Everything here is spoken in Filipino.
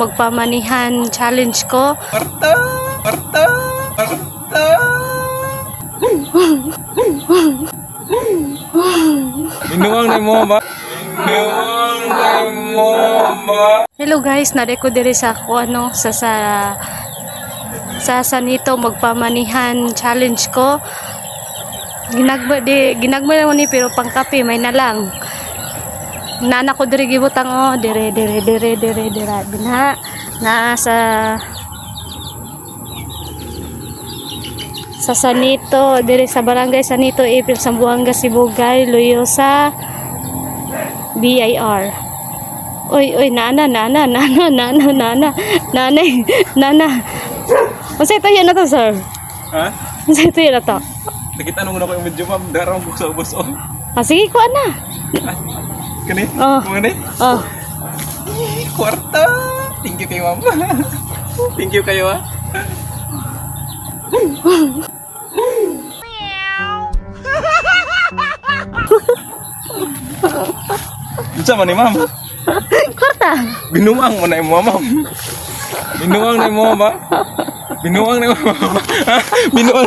Magpamanihan challenge ko. Parta! Parta! Parta! Binuang na mo ba? Binuang na mo ba? Hello guys, nari ko diri sa sanito magpamanihan challenge ko. Ginagba na ni pero pangkape may na lang. Nana ko diri gibutang dire bina na sa Sanito, dire sa barangay Sanito, April, Sambuanga, Sibugay, Loyosa, BIR. Oy, nana. Unsa ito yan na to, sir? Ha? Unsa ito yan na to? Nakita nung ko yung medyo ma'am. Darang ko sa ubos. Sige, kuha na. Kani? Oh. Mga ni? Oh. Kwarta! Thank you kayo ma'am. Thank you kayo ha. Bisa man ni ma'am? Kwarta. Binuang mo na mo ma'am. Binuang na mo ba? Binuang na mo ba? Binuang.